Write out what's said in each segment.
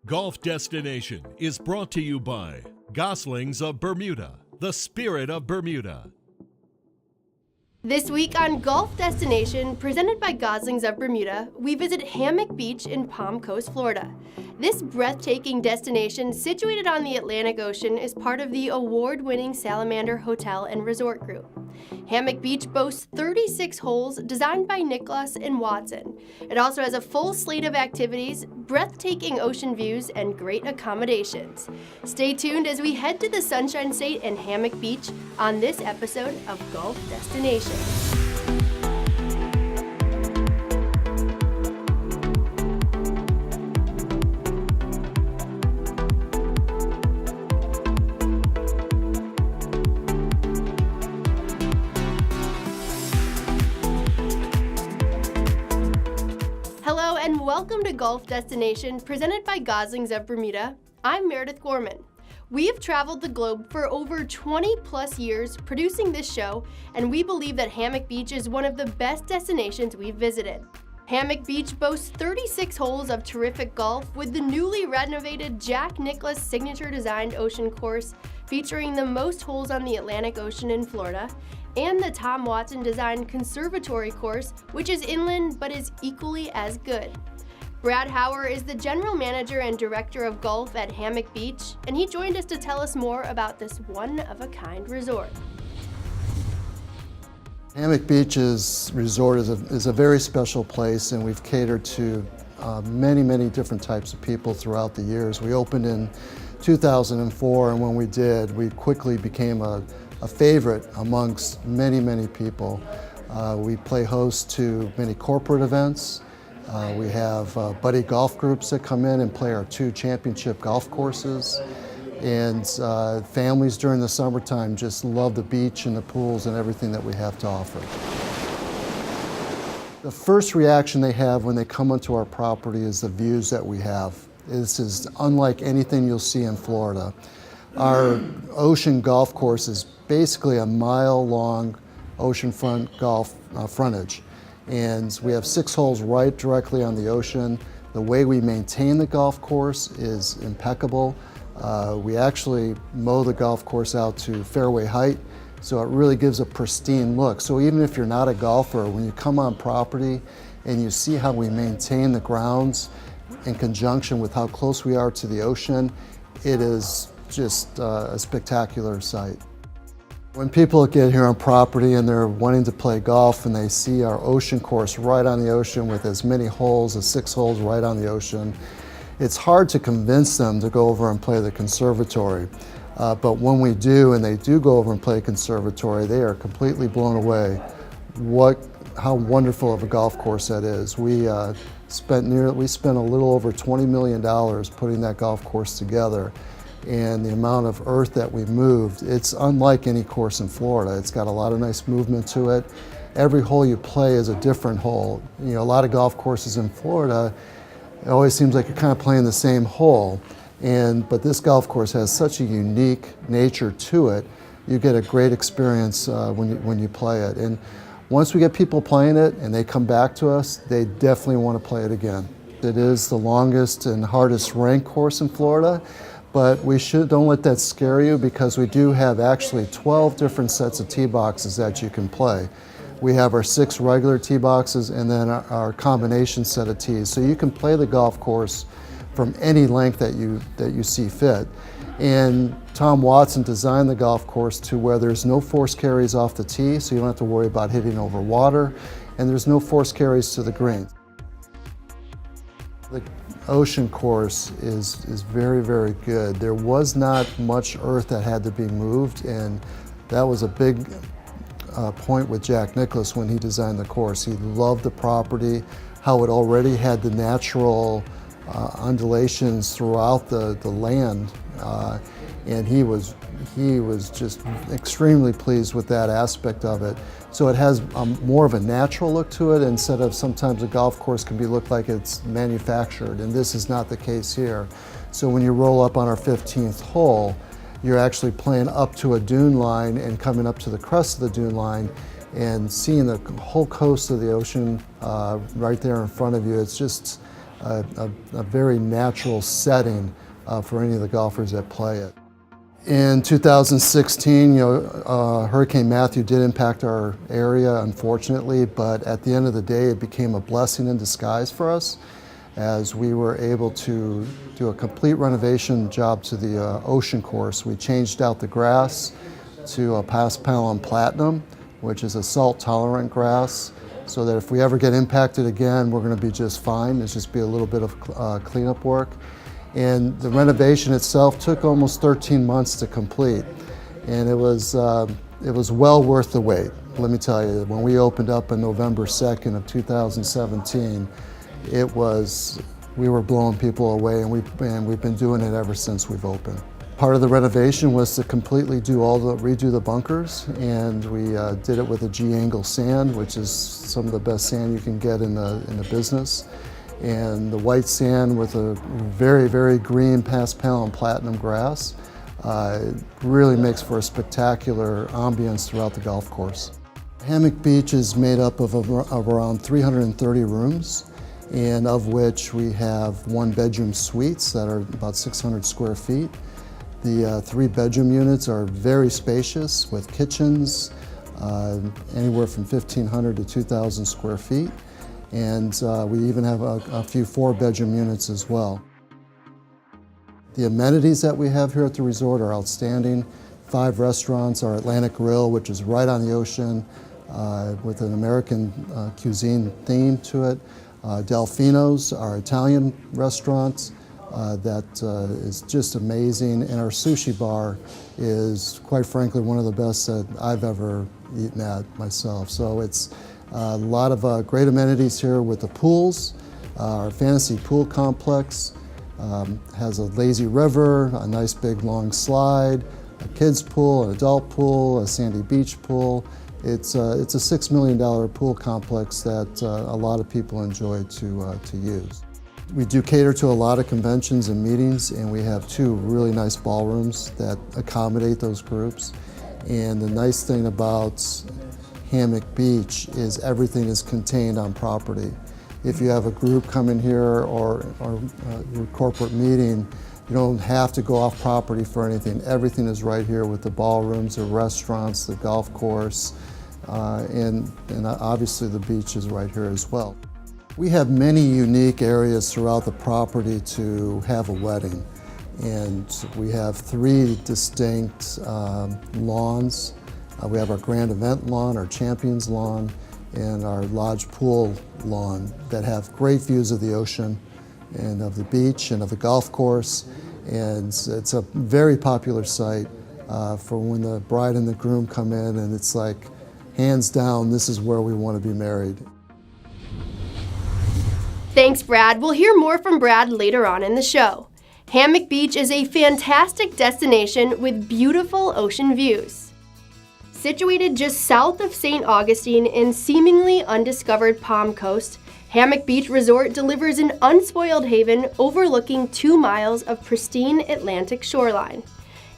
Golf Destination is brought to you by Goslings of Bermuda, the spirit of Bermuda. This week on Golf Destination, presented by Goslings of Bermuda, we visit Hammock Beach in Palm Coast, Florida. This breathtaking destination, situated on the Atlantic Ocean, is part of the award-winning Salamander Hotel and Resort group. Hammock Beach boasts 36 holes designed by Nicklaus and Watson. It also has a full slate of activities, breathtaking ocean views, and great accommodations. Stay tuned as we head to the Sunshine State and Hammock Beach on this episode of Golf Destination. Hello and welcome to Golf Destination, presented by Goslings of Bermuda. I'm Meredith Gorman. We have traveled the globe for over 20 plus years producing this show, and we believe that Hammock Beach is one of the best destinations we've visited. Hammock Beach boasts 36 holes of terrific golf with the newly renovated Jack Nicklaus signature designed ocean course featuring the most holes on the Atlantic Ocean in Florida, and the Tom Watson designed conservatory course, which is inland but is equally as good. Brad Hauer is the general manager and director of golf at Hammock Beach, and he joined us to tell us more about this one-of-a-kind resort. Hammock Beach's resort is a very special place, and we've catered to many different types of people throughout the years. We opened in 2004, and when we did, we quickly became a favorite amongst many people. We play host to many corporate events. We have buddy golf groups that come in and play our 2 championship golf courses. And families during the summertime just love the beach and the pools and everything that we have to offer. The first reaction they have when they come onto our property is the views that we have. This is unlike anything you'll see in Florida. Our ocean golf course is basically a mile-long oceanfront golf frontage. And we have 6 holes right directly on the ocean. The way we maintain the golf course is impeccable. We actually mow the golf course out to fairway height, so it really gives a pristine look. So even if you're not a golfer, when you come on property and you see how we maintain the grounds in conjunction with how close we are to the ocean, it is just a spectacular sight. When people get here on property and they're wanting to play golf and they see our ocean course right on the ocean with as many holes as 6 holes right on the ocean, it's hard to convince them to go over and play the conservatory. But when we do, and they do go over and play conservatory, they are completely blown away how wonderful of a golf course that is. We spent a little over $20 million putting that golf course together. And the amount of earth that we moved, it's unlike any course in Florida. It's got a lot of nice movement to it. Every hole you play is a different hole. You know, a lot of golf courses in Florida, it always seems like you're kind of playing the same hole. But this golf course has such a unique nature to it. You get a great experience when you play it. And once we get people playing it and they come back to us, they definitely want to play it again. It is the longest and hardest ranked course in Florida. But don't let that scare you, because we do have actually 12 different sets of tee boxes that you can play. We have our 6 regular tee boxes and then our combination set of tees. So you can play the golf course from any length that you see fit. And Tom Watson designed the golf course to where there's no force carries off the tee, so you don't have to worry about hitting over water, and there's no force carries to the green. The ocean course is very good. There was not much earth that had to be moved, and that was a big point with Jack Nicklaus when he designed the course. He loved the property, how it already had the natural undulations throughout the land, and he was just extremely pleased with that aspect of it. So it has more of a natural look to it, instead of sometimes a golf course can look like it's manufactured, and this is not the case here. So when you roll up on our 15th hole, you're actually playing up to a dune line and coming up to the crest of the dune line and seeing the whole coast of the ocean right there in front of you. It's just a very natural setting for any of the golfers that play it. In 2016, Hurricane Matthew did impact our area, unfortunately, but at the end of the day, it became a blessing in disguise for us, as we were able to do a complete renovation job to the ocean course. We changed out the grass to a paspalum platinum, which is a salt-tolerant grass, so that if we ever get impacted again, we're going to be just fine. It's just be a little bit of cleanup work. And the renovation itself took almost 13 months to complete, and it was well worth the wait. Let me tell you, when we opened up on November 2nd of 2017, we were blowing people away, and we've been doing it ever since we've opened. Part of the renovation was to completely redo the bunkers, and we did it with a G-angle sand, which is some of the best sand you can get in the business. And the white sand with a very, very green paspalum platinum grass really makes for a spectacular ambience throughout the golf course. Hammock Beach is made up of around 330 rooms, and of which we have 1-bedroom suites that are about 600 square feet. The 3-bedroom units are very spacious with kitchens, anywhere from 1,500 to 2,000 square feet. And we even have a few 4-bedroom units as well. The amenities that we have here at the resort are outstanding. 5 restaurants, our Atlantic Grill, which is right on the ocean with an American cuisine theme to it. Delfino's, our Italian restaurant, that is just amazing. And our sushi bar is, quite frankly, one of the best that I've ever eaten at myself. So it's a lot of great amenities here with the pools. Our fantasy pool complex has a lazy river, a nice big long slide, a kids pool, an adult pool, a sandy beach pool. It's a $6 million pool complex that a lot of people enjoy to use. We do cater to a lot of conventions and meetings, and we have 2 really nice ballrooms that accommodate those groups. And the nice thing about Hammock Beach is everything is contained on property. If you have a group come in here or your corporate meeting, you don't have to go off property for anything. Everything is right here with the ballrooms, the restaurants, the golf course, and obviously the beach is right here as well. We have many unique areas throughout the property to have a wedding, and we have 3 distinct lawns. We have our grand event lawn, our champions lawn, and our lodge pool lawn that have great views of the ocean and of the beach and of the golf course. And it's a very popular site for when the bride and the groom come in, and it's like, hands down, this is where we want to be married. Thanks, Brad. We'll hear more from Brad later on in the show. Hammock Beach is a fantastic destination with beautiful ocean views. Situated just south of St. Augustine in seemingly undiscovered Palm Coast, Hammock Beach Resort delivers an unspoiled haven overlooking 2 miles of pristine Atlantic shoreline.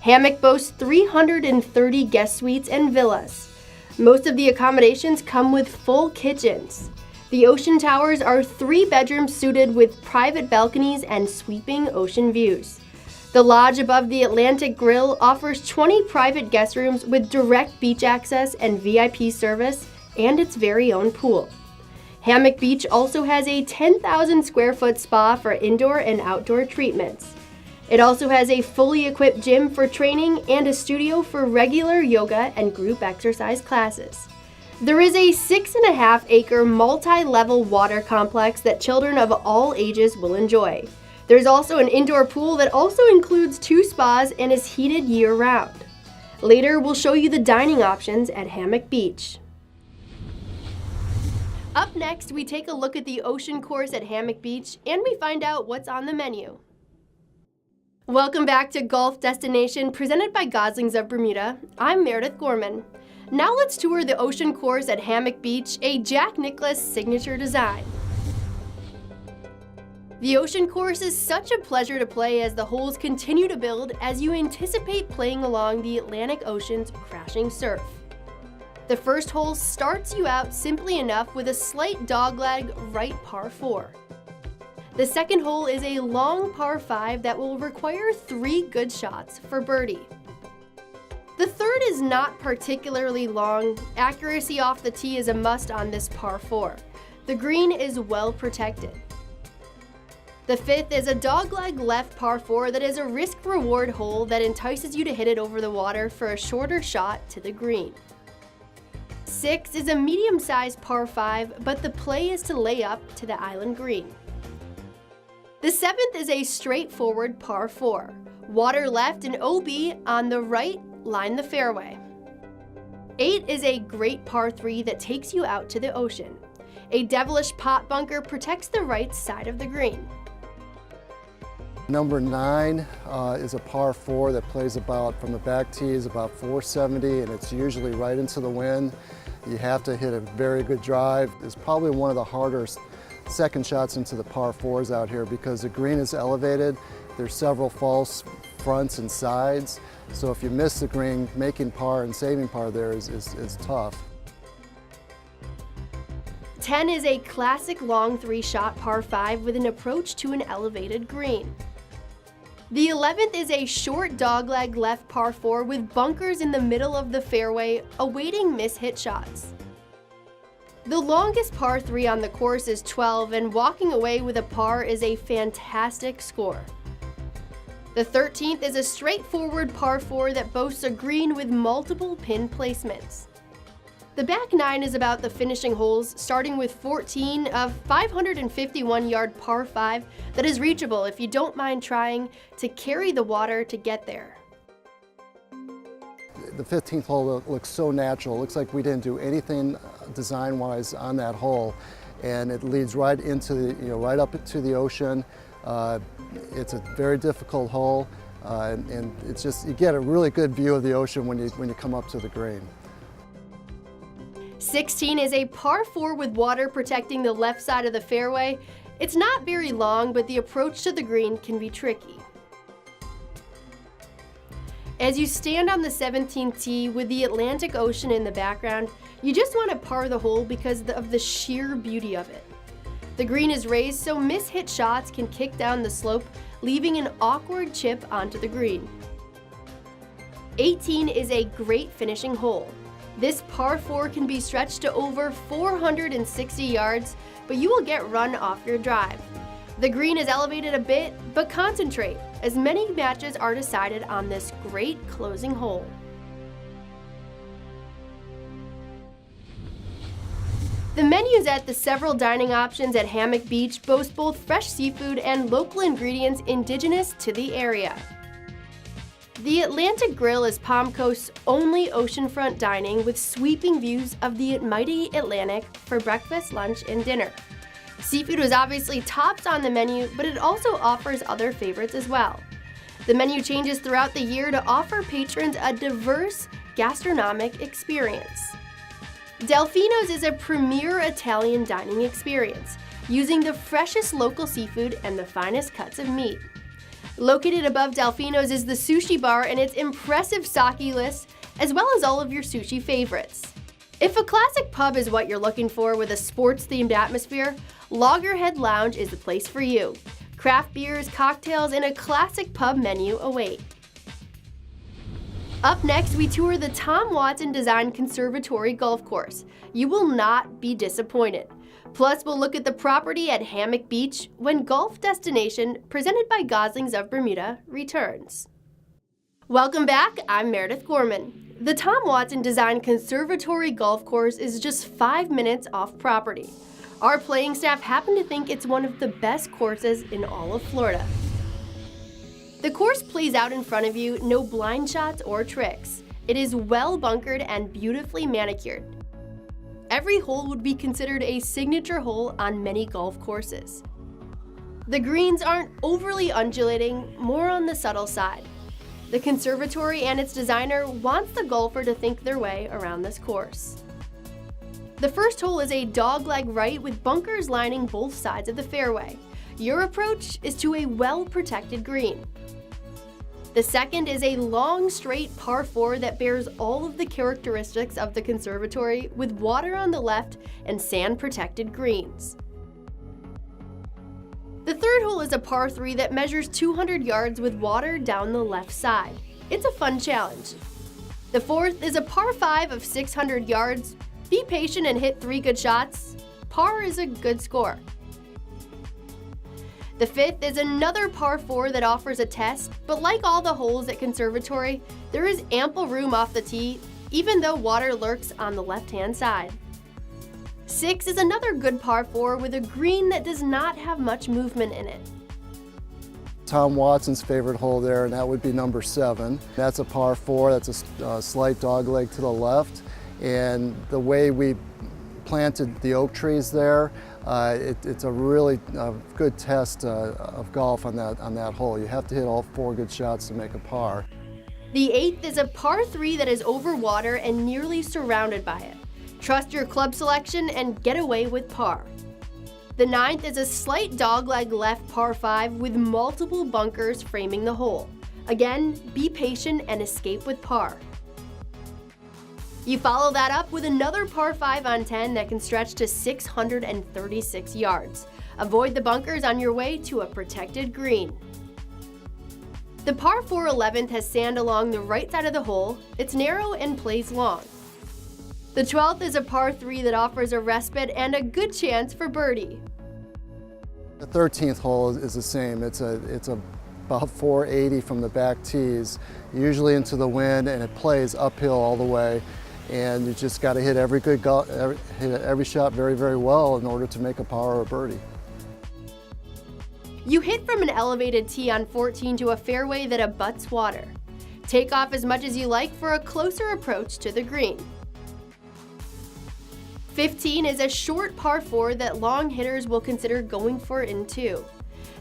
Hammock boasts 330 guest suites and villas. Most of the accommodations come with full kitchens. The ocean towers are 3 bedrooms suited with private balconies and sweeping ocean views. The lodge above the Atlantic Grill offers 20 private guest rooms with direct beach access and VIP service and its very own pool. Hammock Beach also has a 10,000 square foot spa for indoor and outdoor treatments. It also has a fully equipped gym for training and a studio for regular yoga and group exercise classes. There is a 6.5-acre multi-level water complex that children of all ages will enjoy. There's also an indoor pool that also includes 2 spas and is heated year-round. Later, we'll show you the dining options at Hammock Beach. Up next, we take a look at the ocean course at Hammock Beach, and we find out what's on the menu. Welcome back to Golf Destination, presented by Goslings of Bermuda. I'm Meredith Gorman. Now let's tour the ocean course at Hammock Beach, a Jack Nicklaus signature design. The ocean course is such a pleasure to play as the holes continue to build as you anticipate playing along the Atlantic Ocean's crashing surf. The first hole starts you out simply enough with a slight dogleg right par 4. The second hole is a long par 5 that will require 3 good shots for birdie. The third is not particularly long. Accuracy off the tee is a must on this par 4. The green is well protected. The fifth is a dogleg left par 4 that is a risk-reward hole that entices you to hit it over the water for a shorter shot to the green. 6 is a medium-sized par 5, but the play is to lay up to the island green. The seventh is a straightforward par 4. Water left and OB on the right, line the fairway. 8 is a great par 3 that takes you out to the ocean. A devilish pot bunker protects the right side of the green. Number 9 is a par 4 that plays about, from the back tee, is about 470, and it's usually right into the wind. You have to hit a very good drive. It's probably one of the harder second shots into the par 4s out here because the green is elevated. There's several false fronts and sides, so if you miss the green, making par and saving par there is tough. 10 is a classic long 3-shot par 5 with an approach to an elevated green. The 11th is a short dogleg left par 4 with bunkers in the middle of the fairway awaiting mishit shots. The longest par 3 on the course is 12, and walking away with a par is a fantastic score. The 13th is a straightforward par 4 that boasts a green with multiple pin placements. The back 9 is about the finishing holes, starting with 14 of 551-yard par 5 that is reachable if you don't mind trying to carry the water to get there. The 15th hole looks so natural. It looks like we didn't do anything design-wise on that hole, and it leads right into the, right up to the ocean. It's a very difficult hole, and it's just, you get a really good view of the ocean when you come up to the green. 16 is a par 4 with water protecting the left side of the fairway. It's not very long, but the approach to the green can be tricky. As you stand on the 17th tee with the Atlantic Ocean in the background, you just want to par the hole because of the sheer beauty of it. The green is raised so mishit shots can kick down the slope, leaving an awkward chip onto the green. 18 is a great finishing hole. This par 4 can be stretched to over 460 yards, but you will get run off your drive. The green is elevated a bit, but concentrate, as many matches are decided on this great closing hole. The menus at the several dining options at Hammock Beach boast both fresh seafood and local ingredients indigenous to the area. The Atlantic Grill is Palm Coast's only oceanfront dining with sweeping views of the mighty Atlantic for breakfast, lunch, and dinner. Seafood is obviously tops on the menu, but it also offers other favorites as well. The menu changes throughout the year to offer patrons a diverse gastronomic experience. Delfino's is a premier Italian dining experience, using the freshest local seafood and the finest cuts of meat. Located above Delfino's is the sushi bar and its impressive sake list, as well as all of your sushi favorites. If a classic pub is what you're looking for with a sports-themed atmosphere, Loggerhead Lounge is the place for you. Craft beers, cocktails, and a classic pub menu await. Up next, we tour the Tom Watson Design Conservatory Golf Course. You will not be disappointed. Plus, we'll look at the property at Hammock Beach when Golf Destination, presented by Goslings of Bermuda, returns. Welcome back, I'm Meredith Gorman. The Tom Watson Design Conservatory Golf Course is just 5 minutes off property. Our playing staff happen to think it's one of the best courses in all of Florida. The course plays out in front of you, no blind shots or tricks. It is well bunkered and beautifully manicured. Every hole would be considered a signature hole on many golf courses. The greens aren't overly undulating, more on the subtle side. The conservatory and its designer wants the golfer to think their way around this course. The first hole is a dogleg right with bunkers lining both sides of the fairway. Your approach is to a well-protected green. The second is a long, straight par 4 that bears all of the characteristics of the conservatory with water on the left and sand-protected greens. The third hole is a par 3 that measures 200 yards with water down the left side. It's a fun challenge. The fourth is a par 5 of 600 yards. Be patient and hit 3 good shots. Par is a good score. The fifth is another par 4 that offers a test, but like all the holes at Conservatory, there is ample room off the tee, even though water lurks on the left-hand side. 6 is another good par 4 with a green that does not have much movement in it. Tom Watson's favorite hole there, and that would be number 7. That's a par 4, that's a slight dogleg to the left, and the way we planted the oak trees there, it's a really good test of golf on that hole. You have to hit all 4 good shots to make a par. The 8th is a par 3 that is over water and nearly surrounded by it. Trust your club selection and get away with par. The 9th is a slight dogleg left par 5 with multiple bunkers framing the hole. Again, be patient and escape with par. You follow that up with another par 5 on 10 that can stretch to 636 yards. Avoid the bunkers on your way to a protected green. The par 4 11th has sand along the right side of the hole. It's narrow and plays long. The 12th is a par 3 that offers a respite and a good chance for birdie. The 13th hole is the same. It's about 480 from the back tees, usually into the wind, and it plays uphill all the way. And you just got to hit every shot very, very well in order to make a par or a birdie. You hit from an elevated tee on 14 to a fairway that abuts water. Take off as much as you like for a closer approach to the green. 15 is a short par 4 that long hitters will consider going for in 2.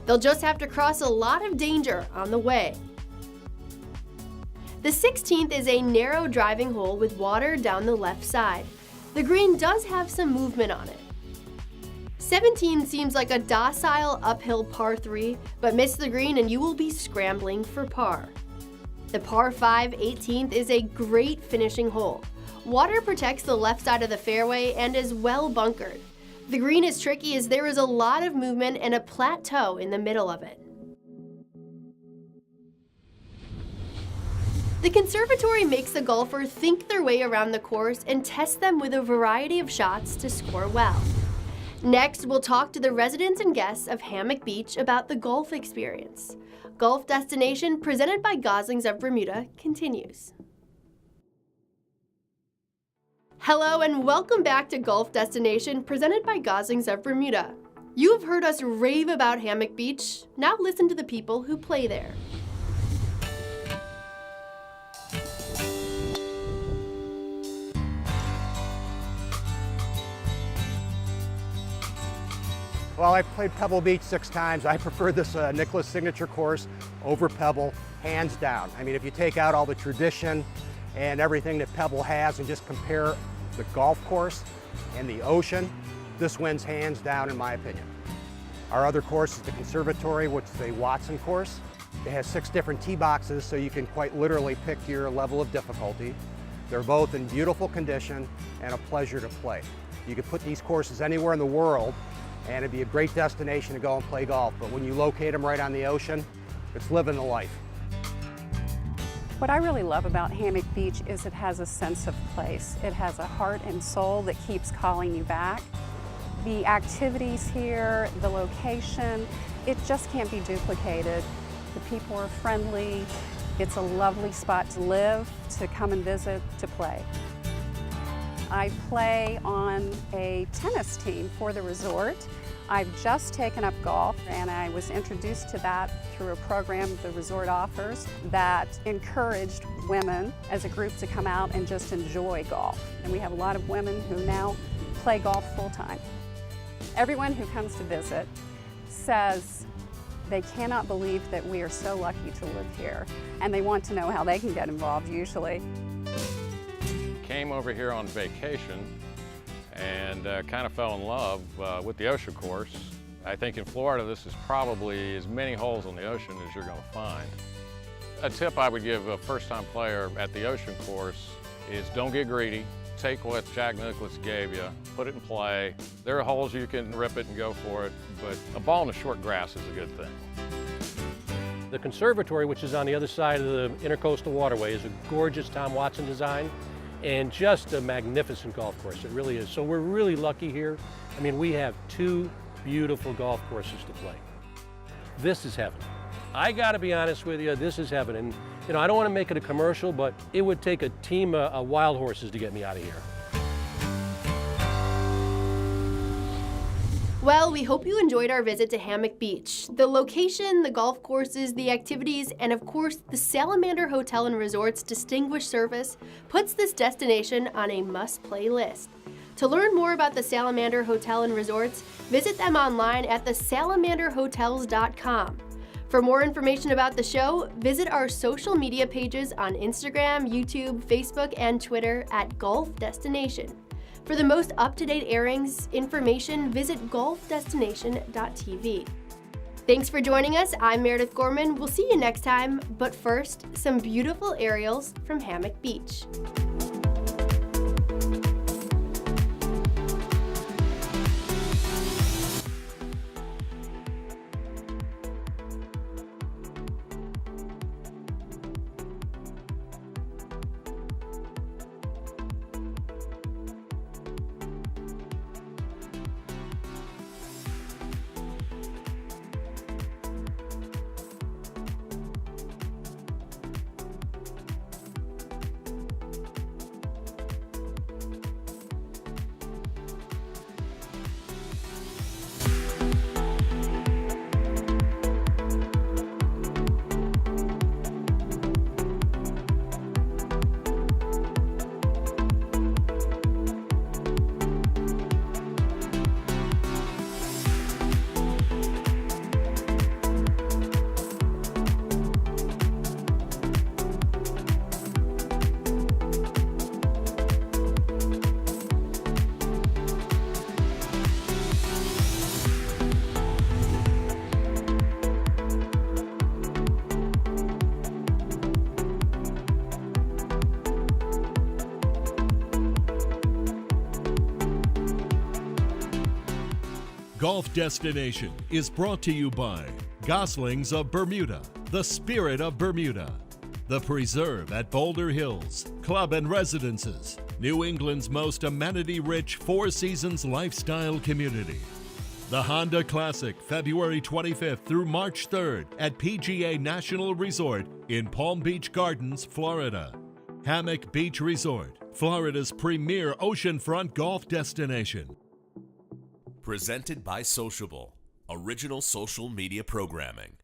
They'll just have to cross a lot of danger on the way. The 16th is a narrow driving hole with water down the left side. The green does have some movement on it. 17 seems like a docile uphill par 3, but miss the green and you will be scrambling for par. The par 5 18th is a great finishing hole. Water protects the left side of the fairway and is well bunkered. The green is tricky as there is a lot of movement and a plateau in the middle of it. The Conservatory makes the golfer think their way around the course and test them with a variety of shots to score well. Next, we'll talk to the residents and guests of Hammock Beach about the golf experience. Golf Destination, presented by Goslings of Bermuda, continues. Hello and welcome back to Golf Destination, presented by Goslings of Bermuda. You have heard us rave about Hammock Beach. Now listen to the people who play there. Well, I've played Pebble Beach 6 times. I prefer this Nicklaus signature course over Pebble, hands down. I mean, if you take out all the tradition and everything that Pebble has and just compare the golf course and the ocean, this wins hands down in my opinion. Our other course is the Conservatory, which is a Watson course. It has 6 different tee boxes, so you can quite literally pick your level of difficulty. They're both in beautiful condition and a pleasure to play. You could put these courses anywhere in the world and it'd be a great destination to go and play golf. But when you locate them right on the ocean, it's living the life. What I really love about Hammock Beach is it has a sense of place. It has a heart and soul that keeps calling you back. The activities here, the location, it just can't be duplicated. The people are friendly. It's a lovely spot to live, to come and visit, to play. I play on a tennis team for the resort. I've just taken up golf and I was introduced to that through a program the resort offers that encouraged women as a group to come out and just enjoy golf. And we have a lot of women who now play golf full time. Everyone who comes to visit says they cannot believe that we are so lucky to live here, and they want to know how they can get involved usually. Came over here on vacation and kind of fell in love with the ocean course. I think in Florida this is probably as many holes on the ocean as you're going to find. A tip I would give a first-time player at the ocean course is don't get greedy, take what Jack Nicklaus gave you, put it in play. There are holes you can rip it and go for it, but a ball in the short grass is a good thing. The conservatory, which is on the other side of the Intercoastal Waterway, is a gorgeous Tom Watson design and just a magnificent golf course. It really is. So we're really lucky here. I mean, we have 2 beautiful golf courses to play. This is heaven. I gotta be honest with you, this is heaven. And you know, I don't want to make it a commercial, but it would take a team of wild horses to get me out of here. Well, we hope you enjoyed our visit to Hammock Beach. The location, the golf courses, the activities, and of course, the Salamander Hotel and Resort's distinguished service puts this destination on a must-play list. To learn more about the Salamander Hotel and Resorts, visit them online at thesalamanderhotels.com. For more information about the show, visit our social media pages on Instagram, YouTube, Facebook, and Twitter at Golf Destination. For the most up-to-date airings, information, visit golfdestination.tv. Thanks for joining us. I'm Meredith Gorman. We'll see you next time, but first, some beautiful aerials from Hammock Beach. Golf Destination is brought to you by Goslings of Bermuda, the Spirit of Bermuda, The Preserve at Boulder Hills, Club and Residences, New England's most amenity-rich Four Seasons lifestyle community. The Honda Classic, February 25th through March 3rd at PGA National Resort in Palm Beach Gardens, Florida. Hammock Beach Resort, Florida's premier oceanfront golf destination. Presented by Sociable, original social media programming.